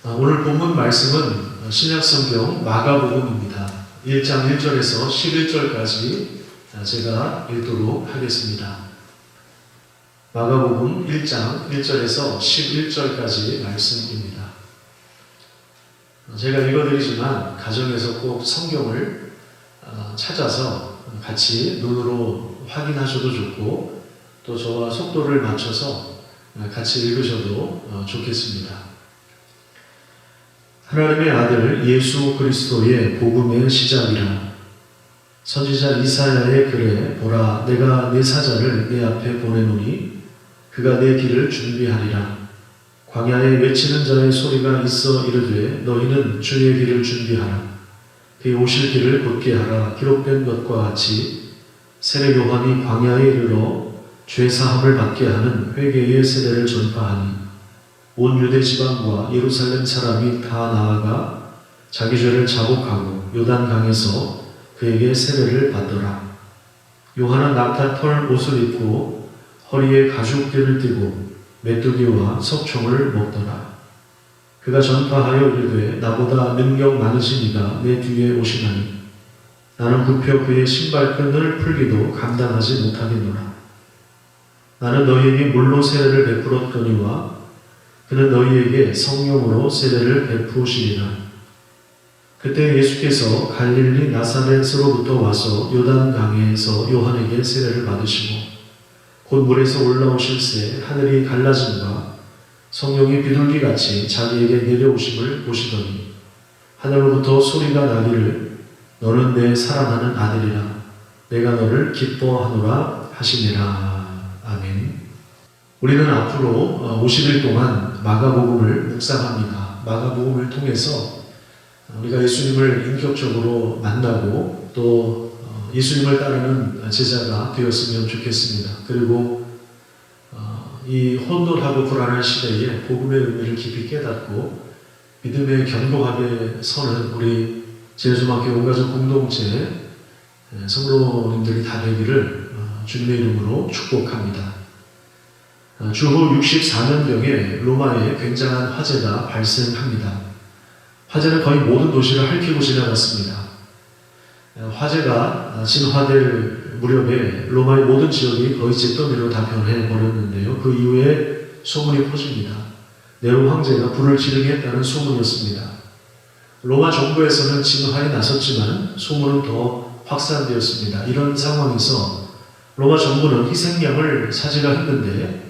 오늘 본문 말씀은 신약성경 마가복음입니다. 1장 1절에서 11절까지 제가 읽도록 하겠습니다. 마가복음 1장 1절에서 11절까지 말씀입니다. 제가 읽어드리지만 가정에서 꼭 성경을 찾아서 같이 눈으로 확인하셔도 좋고 또 저와 속도를 맞춰서 같이 읽으셔도 좋겠습니다. 하나님의 아들 예수 그리스도의 복음의 시작이라. 선지자 이사야의 글에 보라 내가 내 사자를 내 앞에 보내노니 그가 내 길을 준비하리라. 광야에 외치는 자의 소리가 있어 이르되 너희는 주의 길을 준비하라. 그의 오실 길을 곧게 하라. 기록된 것과 같이 세례 요한이 광야에 이르러 죄사함을 받게 하는 회개의 세례를 전파하니 온 유대 지방과 예루살렘 사람이 다 나아가 자기 죄를 자복하고 요단강에서 그에게 세례를 받더라. 요한은 낙타털 옷을 입고 허리에 가죽띠를 띠고 메뚜기와 석청을 먹더라. 그가 전파하여 이르되 나보다 능력 많으신 이가 내 뒤에 오시나니 나는 굽혀 그의 신발끈을 풀기도 감당하지 못하겠노라. 나는 너희에게 물로 세례를 베풀었거니와 그는 너희에게 성령으로 세례를 베푸시리라. 그때 예수께서 갈릴리 나사렛으로부터 와서 요단강에서 요한에게 세례를 받으시고 곧 물에서 올라오실새 하늘이 갈라짐과 성령이 비둘기같이 자기에게 내려오심을 보시더니 하늘로부터 소리가 나기를 너는 내 사랑하는 아들이라 내가 너를 기뻐하노라 하시니라. 아멘. 우리는 앞으로 50일 동안 마가복음을 묵상합니다. 마가복음을 통해서 우리가 예수님을 인격적으로 만나고 또 예수님을 따르는 제자가 되었으면 좋겠습니다. 그리고 이 혼돈하고 불안한 시대에 복음의 의미를 깊이 깨닫고 믿음에 견고하게 서는 우리 제주막교 온가족 공동체 성도님들이 다 되기를 주님의 이름으로 축복합니다. 주후 64년경에 로마에 굉장한 화재가 발생합니다. 화재는 거의 모든 도시를 핥히고 지나갔습니다. 화재가 진화될 무렵에 로마의 모든 지역이 거의 잿더미로 다 변해버렸는데요. 그 이후에 소문이 퍼집니다. 네로 황제가 불을 지르게 했다는 소문이었습니다. 로마 정부에서는 진화에 나섰지만 소문은 더 확산되었습니다. 이런 상황에서 로마 정부는 희생양을 사직했는데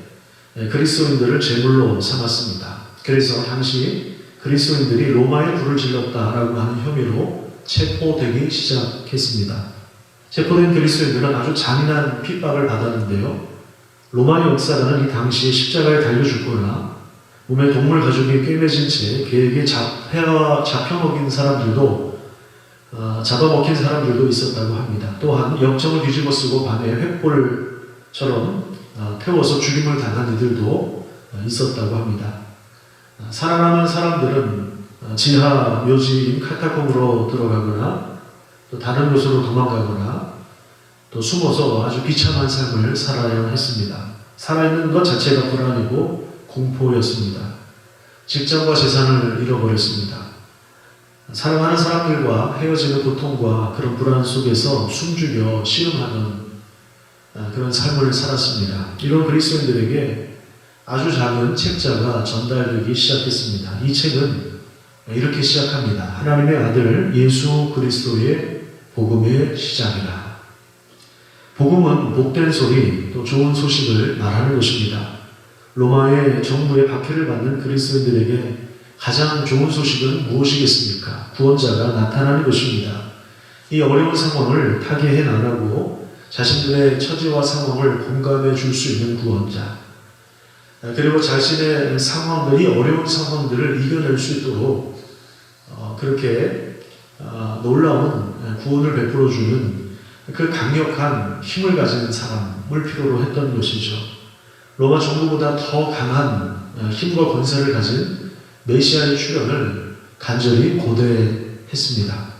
그리스도인들을 제물로 삼았습니다. 그래서 당시 그리스도인들이 로마에 불을 질렀다라고 하는 혐의로 체포되기 시작했습니다. 체포된 그리스도인들은 아주 잔인한 핍박을 받았는데요. 로마 역사가는 이 당시에 십자가에 달려 죽거나 몸에 동물 가죽이 꿰매진 채 개에게 잡혀먹인 사람들도 잡아먹힌 사람들도 있었다고 합니다. 또한 역정을 뒤집어 쓰고 밤에 횃불처럼 태워서 죽임을 당한 이들도 있었다고 합니다. 살아남은 사람들은 지하 묘지인 카타콤으로 들어가거나 또 다른 곳으로 도망가거나 또 숨어서 아주 비참한 삶을 살아야 했습니다. 살아있는 것 자체가 불안이고 공포였습니다. 직장과 재산을 잃어버렸습니다. 사랑하는 사람들과 헤어지는 고통과 그런 불안 속에서 숨죽여 씨름하는 그런 삶을 살았습니다. 이런 그리스도인들에게 아주 작은 책자가 전달되기 시작했습니다. 이 책은 이렇게 시작합니다. 하나님의 아들 예수 그리스도의 복음의 시작이라. 복음은 복된 소리, 또 좋은 소식을 말하는 것입니다. 로마의 정부의 박해를 받는 그리스도인들에게 가장 좋은 소식은 무엇이겠습니까? 구원자가 나타나는 것입니다. 이 어려운 상황을 타개해 나가고 자신들의 처지와 상황을 공감해 줄 수 있는 구원자, 그리고 자신의 상황들이 어려운 상황들을 이겨낼 수 있도록 그렇게 놀라운 구원을 베풀어 주는 그 강력한 힘을 가진 사람을 필요로 했던 것이죠. 로마 정부보다 더 강한 힘과 권세를 가진 메시아의 출현을 간절히 고대했습니다.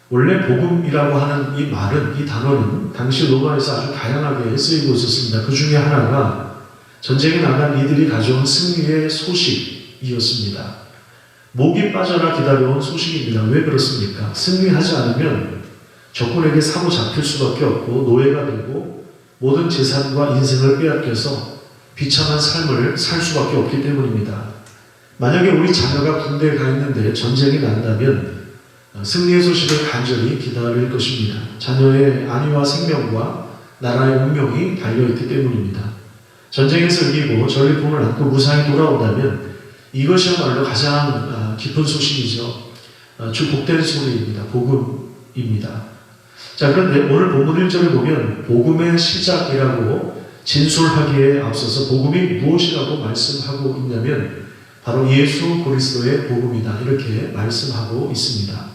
원래 복음이라고 하는 이 말은, 이 단어는 당시 로마에서 아주 다양하게 쓰이고 있었습니다. 그 중에 하나가 전쟁에 나간 이들이 가져온 승리의 소식이었습니다. 목이 빠져라 기다려온 소식입니다. 왜 그렇습니까? 승리하지 않으면 적군에게 사로잡힐 수밖에 없고 노예가 되고 모든 재산과 인생을 빼앗겨서 비참한 삶을 살 수밖에 없기 때문입니다. 만약에 우리 자녀가 군대에 가 있는데 전쟁이 난다면 승리의 소식을 간절히 기다릴 것입니다. 자녀의 안위와 생명과 나라의 운명이 달려있기 때문입니다. 전쟁에서 이기고 전리품을 안고 무사히 돌아온다면 이것이야말로 가장 기쁜 소식이죠. 주 복된 소리입니다. 복음입니다. 자, 그런데 오늘 본문 1절을 보면 복음의 시작이라고 진술하기에 앞서서 복음이 무엇이라고 말씀하고 있냐면 바로 예수 그리스도의 복음이다. 이렇게 말씀하고 있습니다.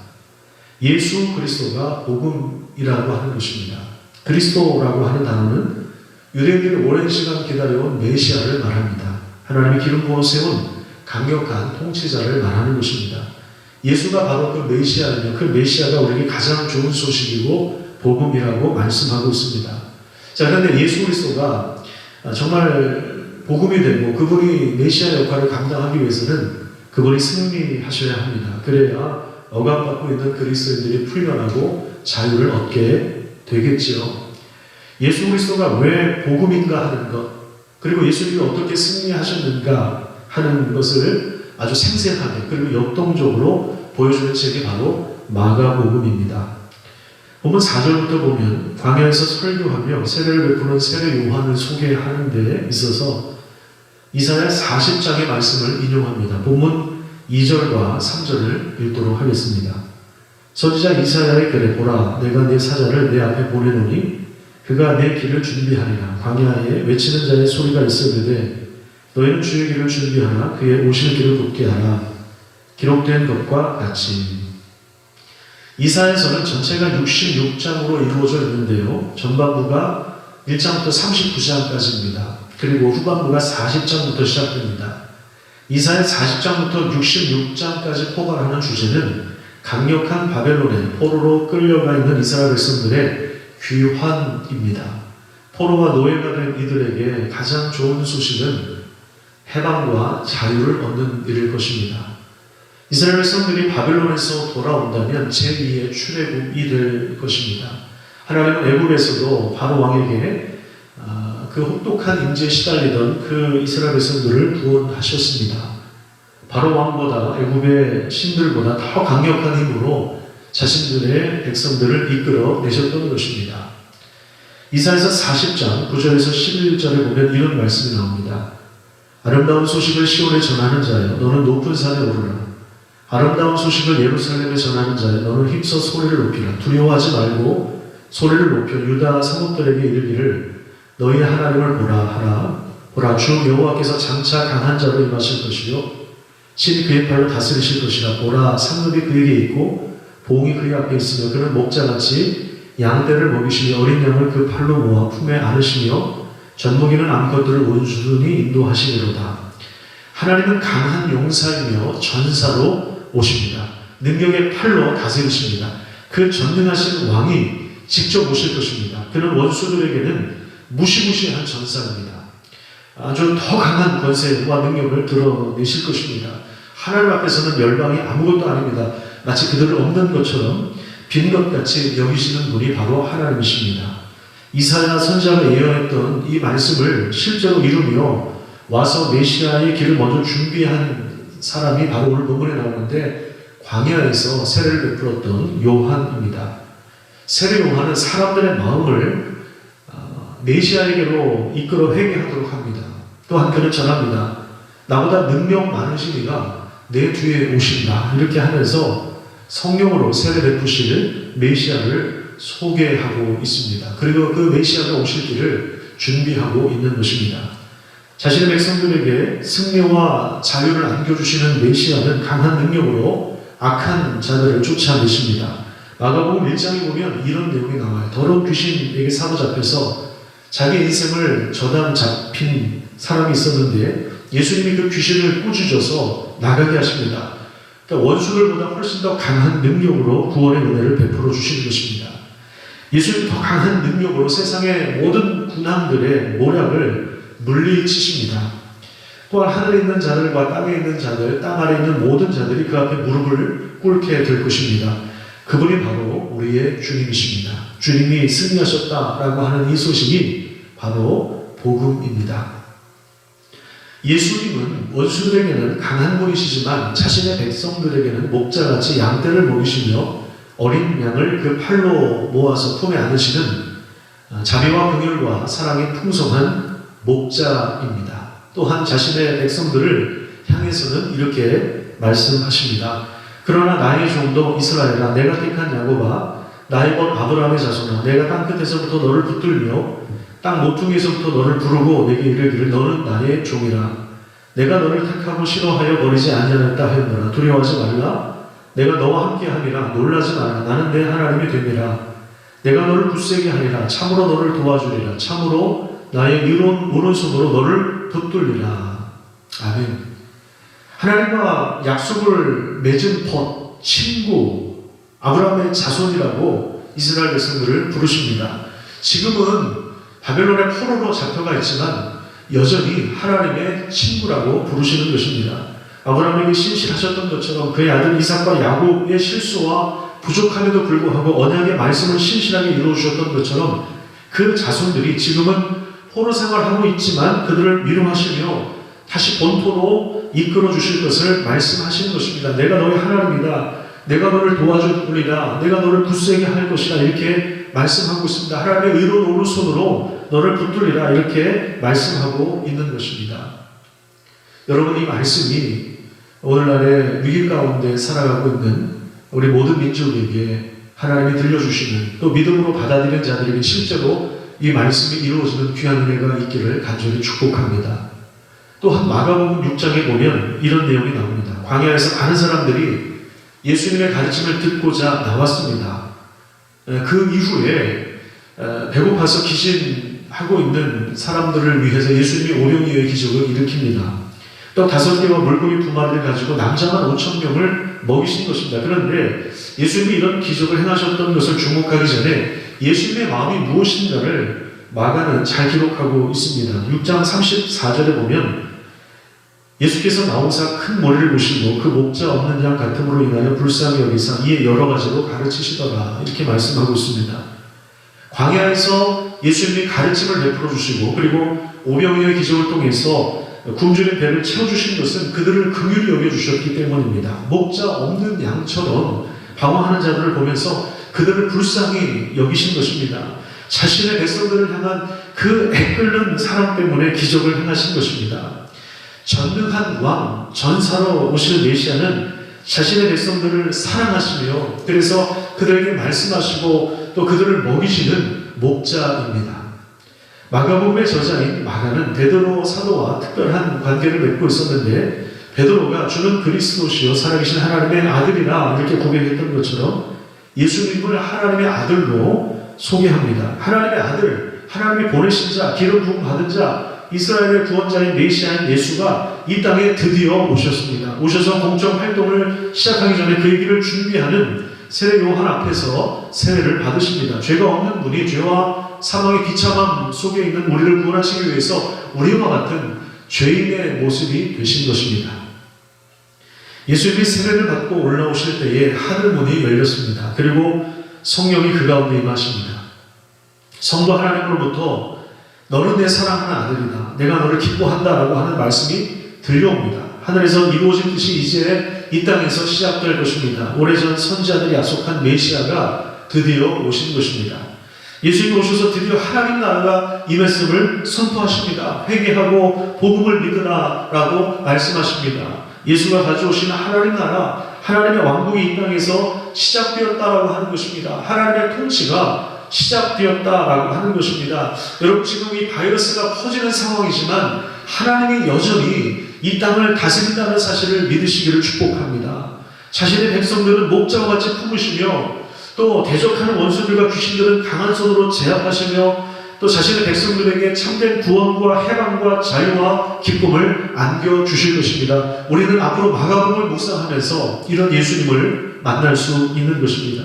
예수 그리스도가 복음이라고 하는 것입니다. 그리스도라고 하는 단어는 유대인들이 오랜 시간 기다려온 메시아를 말합니다. 하나님이 기름 부어 세운 강력한 통치자를 말하는 것입니다. 예수가 바로 그 메시아이며 그 메시아가 우리에게 가장 좋은 소식이고 복음이라고 말씀하고 있습니다. 자, 그런데 예수 그리스도가 정말 복음이 되고 그분이 메시아 역할을 감당하기 위해서는 그분이 승리하셔야 합니다. 그래야 억압받고 있는 그리스도인들이 풀려나고 자유를 얻게 되겠지요. 예수 그리스도가 왜 복음인가 하는 것, 그리고 예수님이 어떻게 승리하셨는가 하는 것을 아주 생생하게 그리고 역동적으로 보여주는 책이 바로 마가복음입니다. 본문 4절부터 보면 광야에서 설교하며 세례를 베푸는 세례 요한을 소개하는 데 있어서 이사야 40장의 말씀을 인용합니다. 본문 2절과 3절을 읽도록 하겠습니다. 선지자 이사야의 글에 보라, 내가 내 사자를 내 앞에 보내노니 그가 내 길을 준비하리라. 광야에 외치는 자의 소리가 있으되 너희는 주의 길을 준비하라. 그의 오실 길을 곱게 하라. 기록된 것과 같이. 이사야서는 전체가 66장으로 이루어져 있는데요. 전반부가 1장부터 39장까지입니다. 그리고 후반부가 40장부터 시작됩니다. 이사야 40장부터 66장까지 포괄하는 주제는 강력한 바벨론에 포로로 끌려가 있는 이스라엘 백성들의 귀환입니다. 포로와 노예가 된 이들에게 가장 좋은 소식은 해방과 자유를 얻는 일일 것입니다. 이스라엘 백성들이 바벨론에서 돌아온다면 제2의 출애굽이 될 것입니다. 하나님은 애굽에서도 바로 왕에게 그 혹독한 임재에 시달리던 그 이스라엘 백성들을 구원하셨습니다. 바로 왕보다 애굽의 신들보다 더 강력한 힘으로 자신들의 백성들을 이끌어 내셨던 것입니다. 이사야서 40장 9절에서 11절에 보면 이런 말씀이 나옵니다. 아름다운 소식을 시온에 전하는 자여 너는 높은 산에 오르라. 아름다운 소식을 예루살렘에 전하는 자여 너는 힘써 소리를 높이라. 두려워하지 말고 소리를 높여 유다 성읍들에게 이르기를 너희 하나님을 보라 하라. 보라, 주 여호와께서 장차 강한 자로 임하실 것이요 신이 그의 팔로 다스리실 것이라. 보라, 상급이 그에게 있고 봉이 그의 앞에 있으며 그는 목자같이 양떼를 먹이시며 어린 양을 그 팔로 모아 품에 안으시며 젖먹이는 암컷들을 온순히 인도하시리로다. 하나님은 강한 용사이며 전사로 오십니다. 능력의 팔로 다스리십니다. 그 전능하신 왕이 직접 오실 것입니다. 그는 원수들에게는 무시무시한 전사입니다. 아주 더 강한 권세와 능력을 드러내실 것입니다. 하나님 앞에서는 멸망이 아무것도 아닙니다. 마치 그들을 없는 것처럼 빈 것같이 여기시는 분이 바로 하나님이십니다. 이사야 선지자가 예언했던 이 말씀을 실제로 이루며 와서 메시아의 길을 먼저 준비한 사람이 바로 오늘 본문에 나오는데 광야에서 세례를 베풀었던 요한입니다. 세례 요한은 사람들의 마음을 메시아에게로 이끌어 회개하도록 합니다. 또한 그는 전합니다. 나보다 능력 많으신 이가 내 뒤에 오신다. 이렇게 하면서 성령으로 세례 베푸실 메시아를 소개하고 있습니다. 그리고 그 메시아가 오실 길을 준비하고 있는 것입니다. 자신의 백성들에게 승리와 자유를 안겨주시는 메시아는 강한 능력으로 악한 자들을 쫓아내십니다. 마가복음 1장에 보면 이런 내용이 나와요. 더러운 귀신에게 사로잡혀서 자기 인생을 저당 잡힌 사람이 있었는데 예수님이 그 귀신을 꾸짖어서 나가게 하십니다. 그러니까 원수들보다 훨씬 더 강한 능력으로 구원의 은혜를 베풀어 주시는 것입니다. 예수님이 더 강한 능력으로 세상의 모든 군함들의 모략을 물리치십니다. 또한 하늘에 있는 자들과 땅에 있는 자들, 땅 아래 있는 모든 자들이 그 앞에 무릎을 꿇게 될 것입니다. 그분이 바로 우리의 주님이십니다. 주님이 승리하셨다라고 하는 이 소식이 바로 복음입니다. 예수님은 원수들에게는 강한 분이시지만 자신의 백성들에게는 목자같이 양떼를 먹이시며 어린 양을 그 팔로 모아서 품에 안으시는 자비와 긍휼과 사랑이 풍성한 목자입니다. 또한 자신의 백성들을 향해서는 이렇게 말씀하십니다. 그러나 나의 종도 이스라엘아, 내가 택한 야곱아, 나의 본 아브라함의 자손아, 내가 땅끝에서부터 너를 붙들며 땅 모퉁이에서부터 너를 부르고 내게 이르기를 너는 나의 종이라. 내가 너를 택하고 싫어하여 버리지 아니하였다 하였노라. 두려워하지 말라. 내가 너와 함께함이라. 놀라지 말라. 나는 내 하나님이 됨이라. 내가 너를 굳세게 하리라. 참으로 너를 도와주리라. 참으로 나의 의로운 오른손으로 너를 붙들리라. 아멘. 하나님과 약속을 맺은 벗, 친구, 아브라함의 자손이라고 이스라엘 백성들을 부르십니다. 지금은 바벨론의 포로로 잡혀가 있지만 여전히 하나님의 친구라고 부르시는 것입니다. 아브라함에게 신실하셨던 것처럼 그의 아들 이삭과 야곱의 실수와 부족함에도 불구하고 언약의 말씀을 신실하게 이루어주셨던 것처럼 그 자손들이 지금은 포로 생활하고 있지만 그들을 위로하시며 다시 본토로 이끌어 주실 것을 말씀하시는 것입니다. 내가 너의 하나님이다. 내가 너를 도와주리라. 내가 너를 굳세게 할 것이다. 이렇게 말씀하고 있습니다. 하나님의 의로운 오른손으로 너를 붙들리라. 이렇게 말씀하고 있는 것입니다. 여러분, 이 말씀이 오늘날의 위기 가운데 살아가고 있는 우리 모든 민족에게 하나님이 들려주시는, 또 믿음으로 받아들이는 자들에게 실제로 이 말씀이 이루어지는 귀한 은혜가 있기를 간절히 축복합니다. 또한 마가복음 6장에 보면 이런 내용이 나옵니다. 광야에서 많은 사람들이 예수님의 가르침을 듣고자 나왔습니다. 그 이후에 배고파서 기신하고 있는 사람들을 위해서 예수님이 오병이어의 기적을 일으킵니다. 또 5개와 물고기 2마리를 가지고 남자만 5,000명을 먹이신 것입니다. 그런데 예수님이 이런 기적을 행하셨던 것을 주목하기 전에 예수님의 마음이 무엇인가를 마가는 잘 기록하고 있습니다. 6장 34절에 보면 예수께서 나오사 큰 머리를 보시고 그 목자 없는 양 같음으로 인하여 불쌍히 여기사 이에 여러 가지로 가르치시더라. 이렇게 말씀하고 있습니다. 광야에서 예수님이 가르침을 베풀어 주시고 그리고 오병이어의 기적을 통해서 굶주린 배를 채워주신 것은 그들을 긍휼히 여겨주셨기 때문입니다. 목자 없는 양처럼 방황하는 자들을 보면서 그들을 불쌍히 여기신 것입니다. 자신의 백성들을 향한 그 애끓는 사랑 때문에 기적을 행하신 것입니다. 전능한 왕, 전사로 오실 메시아는 자신의 백성들을 사랑하시며 그래서 그들에게 말씀하시고 또 그들을 먹이시는 목자입니다. 마가복음의 저자인 마가는 베드로 사도와 특별한 관계를 맺고 있었는데 베드로가 주는 그리스도시요 살아계신 하나님의 아들이라 이렇게 고백했던 것처럼 예수님을 하나님의 아들로 소개합니다. 하나님의 아들, 하나님이 보내신 자, 기름 부음 받은 자, 이스라엘의 구원자인 메시아인 예수가 이 땅에 드디어 오셨습니다. 오셔서 공적 활동을 시작하기 전에 그의 길을 준비하는 세례 요한 앞에서 세례를 받으십니다. 죄가 없는 분이 죄와 사망의 비참함 속에 있는 우리를 구원하시기 위해서 우리와 같은 죄인의 모습이 되신 것입니다. 예수님이 세례를 받고 올라오실 때에 하늘 문이 열렸습니다. 그리고 성령이 그 가운데 임하십니다. 성부 하나님으로부터 너는 내 사랑하는 아들이다. 내가 너를 기뻐한다라고 하는 말씀이 들려옵니다. 하늘에서 이루어진 뜻이 이제 이 땅에서 시작될 것입니다. 오래전 선지자들이 약속한 메시아가 드디어 오신 것입니다. 예수님이 오셔서 드디어 하나님 나라가 임했음을 선포하십니다. 회개하고 복음을 믿으라라고 말씀하십니다. 예수가 가져오신 하나님 나라, 하나님의 왕국이 이 땅에서 시작되었다라고 하는 것입니다. 하나님의 통치가 시작되었다라고 하는 것입니다. 여러분, 지금 이 바이러스가 퍼지는 상황이지만 하나님이 여전히 이 땅을 다스린다는 사실을 믿으시기를 축복합니다. 자신의 백성들은 목자와 같이 품으시며 또 대적하는 원수들과 귀신들은 강한 손으로 제압하시며 또 자신의 백성들에게 참된 구원과 해방과 자유와 기쁨을 안겨주실 것입니다. 우리는 앞으로 마가복음을 묵상하면서 이런 예수님을 만날 수 있는 것입니다.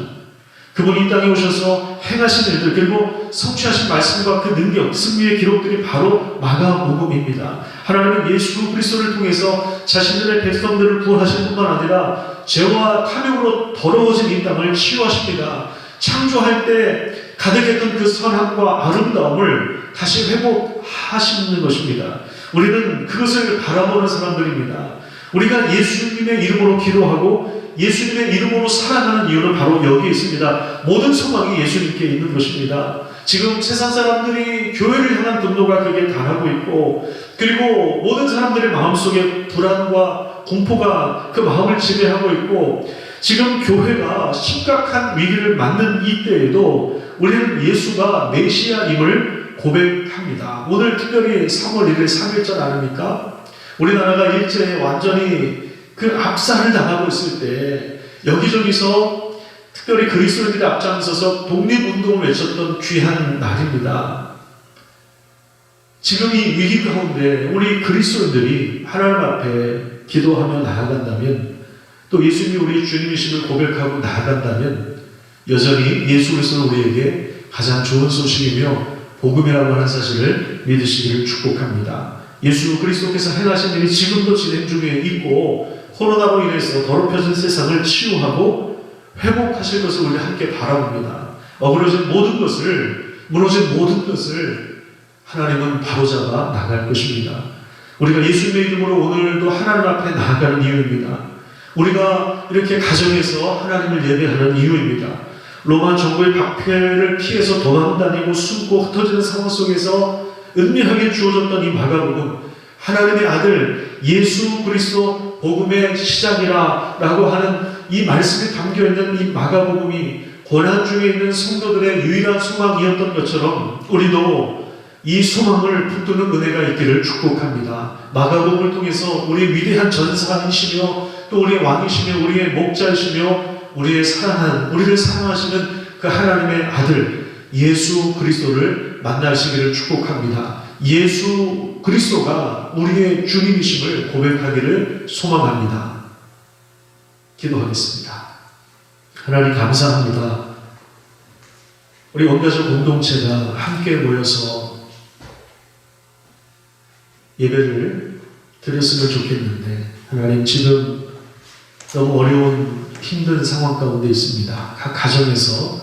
그분이 이 땅에 오셔서 행하신 일들, 그리고 성취하신 말씀과 그 능력, 승리의 기록들이 바로 마가복음입니다. 하나님은 예수 그리스도를 통해서 자신들의 백성들을 구원하실 뿐만 아니라 죄와 탐욕으로 더러워진 이 땅을 치유하십니다. 창조할 때 가득했던 그 선함과 아름다움을 다시 회복하시는 것입니다. 우리는 그것을 바라보는 사람들입니다. 우리가 예수님의 이름으로 기도하고 예수님의 이름으로 살아가는 이유는 바로 여기에 있습니다. 모든 소망이 예수님께 있는 것입니다. 지금 세상 사람들이 교회를 향한 분노가 그게 당하고 있고, 그리고 모든 사람들의 마음속에 불안과 공포가 그 마음을 지배하고 있고, 지금 교회가 심각한 위기를 맞는 이때에도 우리는 예수가 메시아임을 고백합니다. 오늘 특별히 3월 1일 3일절 아닙니까? 우리나라가 일제에 완전히 그 압살을 당하고 있을 때 여기저기서 특별히 그리스도인들이 앞장서서 독립운동을 외쳤던 귀한 날입니다. 지금 이 위기 가운데 우리 그리스도인들이 하나님 앞에 기도하며 나아간다면, 또 예수님이 우리 주님이심을 고백하고 나아간다면 여전히 예수 그리스도는 우리에게 가장 좋은 소식이며 복음이라고 하는 사실을 믿으시기를 축복합니다. 예수 그리스도께서 행하신 일이 지금도 진행 중에 있고, 코로나로 인해서 더럽혀진 세상을 치유하고 회복하실 것을 우리 함께 바라봅니다. 어그러진 모든 것을, 무너진 모든 것을 하나님은 바로잡아 나갈 것입니다. 우리가 예수님의 이름으로 오늘도 하나님 앞에 나아가는 이유입니다. 우리가 이렇게 가정에서 하나님을 예배하는 이유입니다. 로마 정부의 박해를 피해서 도망다니고 숨고 흩어지는 상황 속에서 은밀하게 주어졌던 이 마가복음, 하나님의 아들 예수 그리스도 복음의 시작이라 라고 하는 이 말씀이 담겨있는 이 마가복음이 고난 중에 있는 성도들의 유일한 소망이었던 것처럼 우리도 이 소망을 붙드는 은혜가 있기를 축복합니다. 마가복음을 통해서 우리의 위대한 전사이시며 또 우리의 왕이시며 우리의 목자이시며 우리의 우리를 사랑하시는 그 하나님의 아들 예수 그리스도를 만나시기를 축복합니다. 예수 그리스도가 우리의 주님이심을 고백하기를 소망합니다. 기도하겠습니다. 하나님 감사합니다. 우리 원가족 공동체가 함께 모여서 예배를 드렸으면 좋겠는데, 하나님 지금 너무 어려운 힘든 상황 가운데 있습니다. 각 가정에서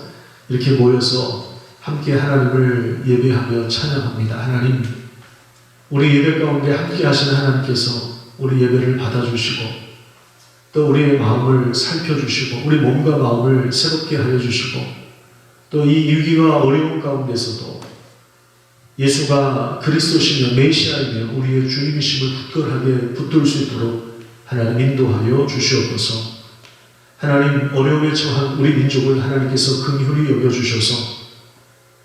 이렇게 모여서 함께 하나님을 예배하며 찬양합니다. 하나님, 우리 예배 가운데 함께 하시는 하나님께서 우리 예배를 받아주시고 또 우리의 마음을 살펴주시고 우리 몸과 마음을 새롭게 하여 주시고 또 이 위기와 어려움 가운데서도 예수가 그리스도시며 메시아이며 우리의 주님이심을 굳건하게 붙들 수 있도록 하나님 인도하여 주시옵소서. 하나님, 어려움에 처한 우리 민족을 하나님께서 긍휼히 여겨주셔서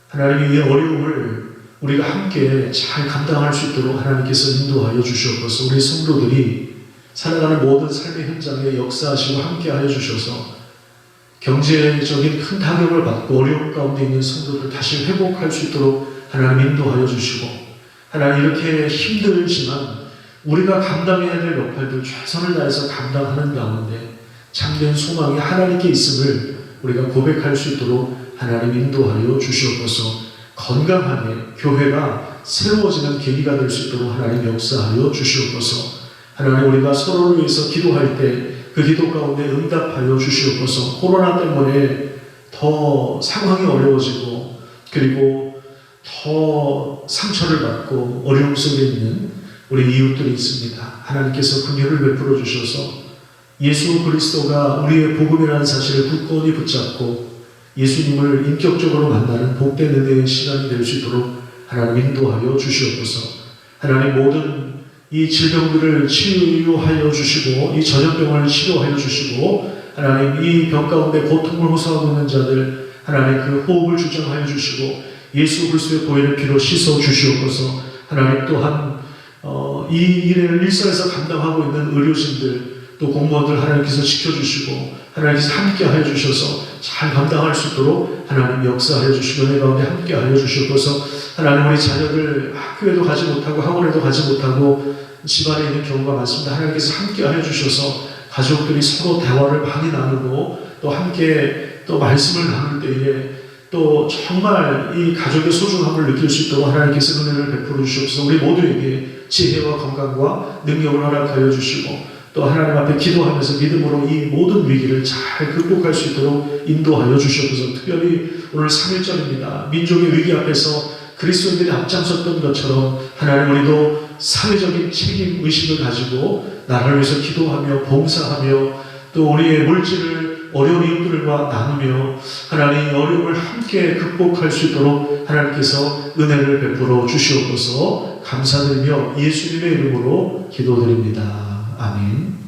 하나님의 이 어려움을 우리가 함께 잘 감당할 수 있도록 하나님께서 인도하여 주시옵소서. 우리 성도들이 살아가는 모든 삶의 현장에 역사하시고 함께 하여 주셔서 경제적인 큰 타격을 받고 어려움 가운데 있는 성도들 다시 회복할 수 있도록 하나님 인도하여 주시고, 하나님 이렇게 힘들지만 우리가 감당해야 될 역할들 최선을 다해서 감당하는 가운데 참된 소망이 하나님께 있음을 우리가 고백할 수 있도록 하나님 인도하여 주시옵소서. 건강하게 교회가 새로워지는 계기가 될 수 있도록 하나님 역사하여 주시옵소서. 하나님, 우리가 서로를 위해서 기도할 때 그 기도 가운데 응답하여 주시옵소서. 코로나 때문에 더 상황이 어려워지고 그리고 더 상처를 받고 어려움 속에 있는 우리 이웃들이 있습니다. 하나님께서 긍휼을 베풀어 주셔서 예수 그리스도가 우리의 복음이라는 사실을 굳건히 붙잡고 예수님을 인격적으로 만나는 복된 은혜의 시간이 될 수 있도록 하나님 인도하여 주시옵소서. 하나님, 모든 이 질병들을 치유하여 주시고 이 전염병을 치료하여 주시고 하나님, 이 병 가운데 고통을 호소하고 있는 자들 하나님 그 호흡을 주장하여 주시고 예수 그리스도의 보혈의 피로 씻어 주시옵소서. 하나님, 또한 이 일을 일선에서 감당하고 있는 의료진들 또 공무원들 하나님께서 지켜주시고 하나님께서 함께하여 주셔서 잘 감당할 수 있도록 하나님 역사하여 주시고 내 가운데 함께하여 주시옵소서. 하나님, 우리 자녀들 학교에도 가지 못하고 학원에도 가지 못하고 집안에 있는 경우가 많습니다. 하나님께서 함께하여 주셔서 가족들이 서로 대화를 많이 나누고 또 함께 또 말씀을 나눌 때에 또 정말 이 가족의 소중함을 느낄 수 있도록 하나님께서 은혜를 베풀어 주시옵소서. 우리 모두에게 지혜와 건강과 능력을 허락하여 주시고 또 하나님 앞에 기도하면서 믿음으로 이 모든 위기를 잘 극복할 수 있도록 인도하여 주시옵소서. 특별히 오늘 3.1절입니다. 민족의 위기 앞에서 그리스도인들이 앞장섰던 것처럼 하나님 우리도 사회적인 책임 의식을 가지고 나라를 위해서 기도하며 봉사하며 또 우리의 물질을 어려운 이웃들과 나누며 하나님의 어려움을 함께 극복할 수 있도록 하나님께서 은혜를 베풀어 주시옵소서. 감사드리며 예수님의 이름으로 기도드립니다. 아멘.